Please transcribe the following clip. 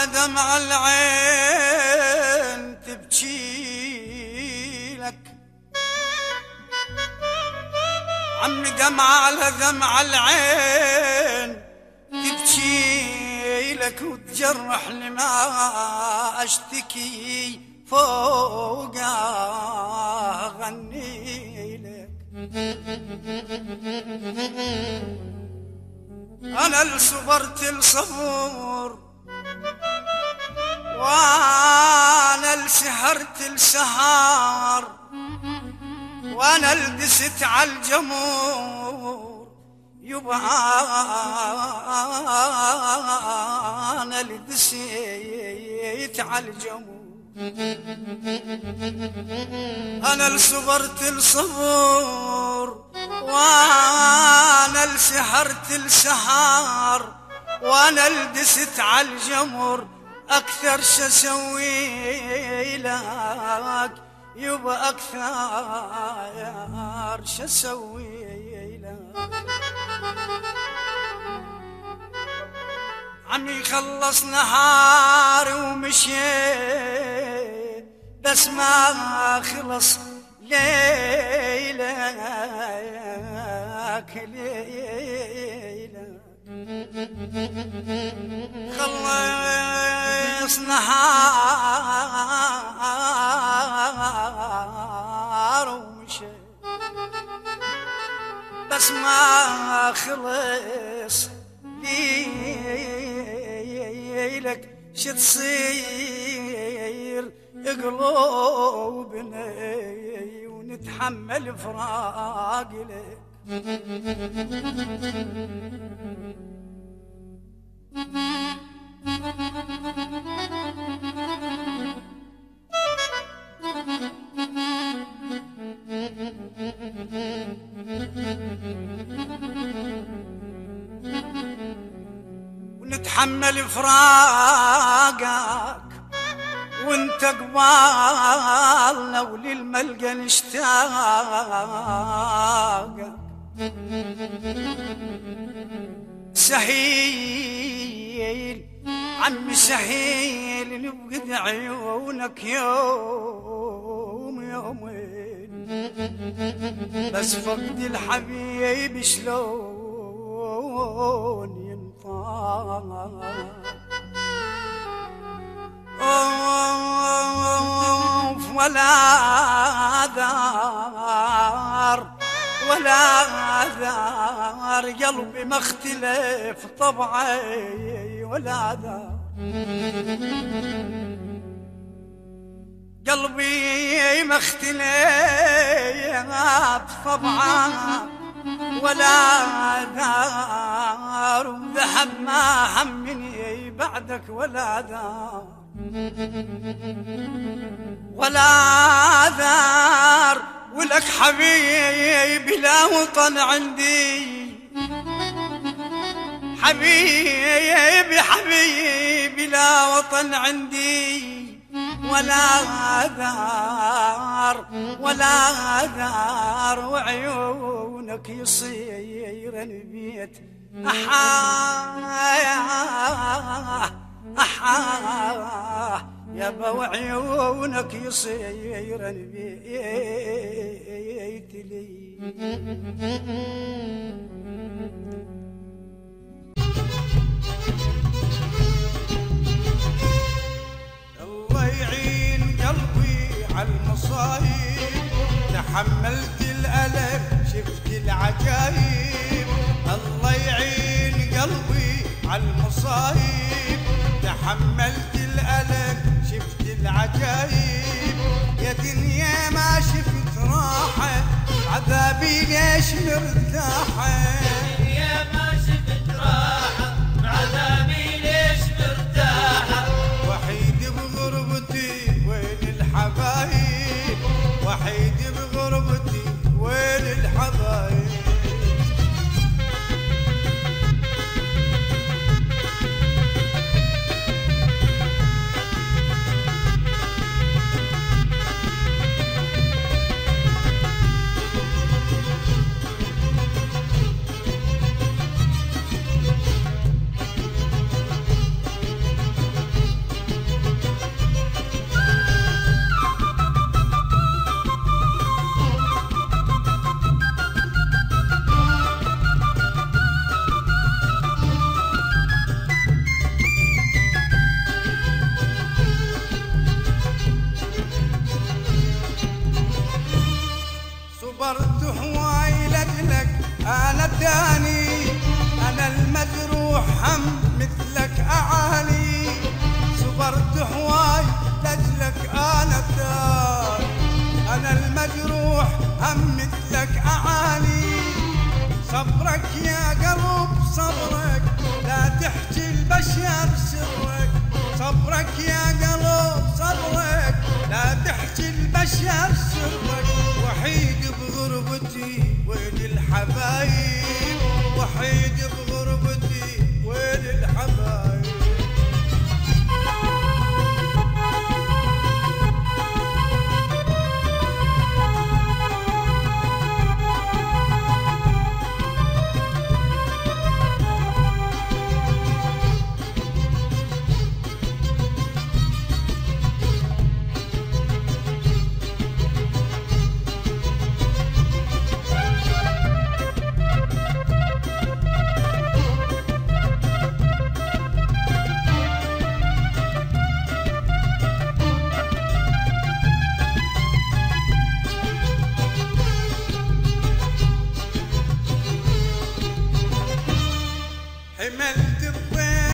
على دمع العين تبكي لك عمي، دمع على دمع العين تبكي لك وتجرح لما اشتكي فوق اغني لك. انا الصبرت الصبر وانا السهرت السهر وانا الدست على الجمور يبا انا الدسيت على الجمور. انا الصبرت الصبر وانا السهرت السهر وانا الدست على الجمر، اكثر شو اسوي لك يبا اكثر شو اسوي لك. عمي خلص نهاري ومشي بس ما خلص ليلك ليلك. خلص نهار ومشي بس ما خلص ليلك. شو تصير قلوبنا ونتحمل فراق لك. ونتحمل فراقك وانت قبالنا وللملقى نشتاقك. سهيل عمي سهيل نبقد عيونك يوم يومين، بس فقد الحبيب شلون ينطاق. ولا دار ولا دار قلبي ما اختلف طبعي ولا دار. قلبي ما اختلف طبعا ولا دار، وذهب ما همني بعدك ولا دار ولا دار. ولك حبيبي لا وطن عندي، حبيبي حبيبي لا وطن عندي ولا دار ولا دار. وعيونك يصيرن بيت يابا، وعيونك يصيرن بيت لي. الله يعين قلبي عالمصايب، تحملت الألم شفت العجايب. الله يعين قلبي عالمصايب، تحملت الألم شفت العجايب. يا دنيا ما شفت راحة، عذابي ليش مرتاحة. يا دنيا ما شفت راحة، عذابي ليش مرتاحة. وحيد بغربتي وين الحبايب، وحيد بغربتي وين الحبايب. وحداني، أنا المجروح هم مثلك أعاني، صبرت هواي لأجلك أنا الثاني، أنا المجروح هم مثلك أعاني، صبرك يا قلب صبرك لا تحكي البشر سرك، صبرك يا قلب صبرك لا تحكي البشر سرك، وحيد بغربتي وين الحبايب، وحيد بغربتي وين الحبايب.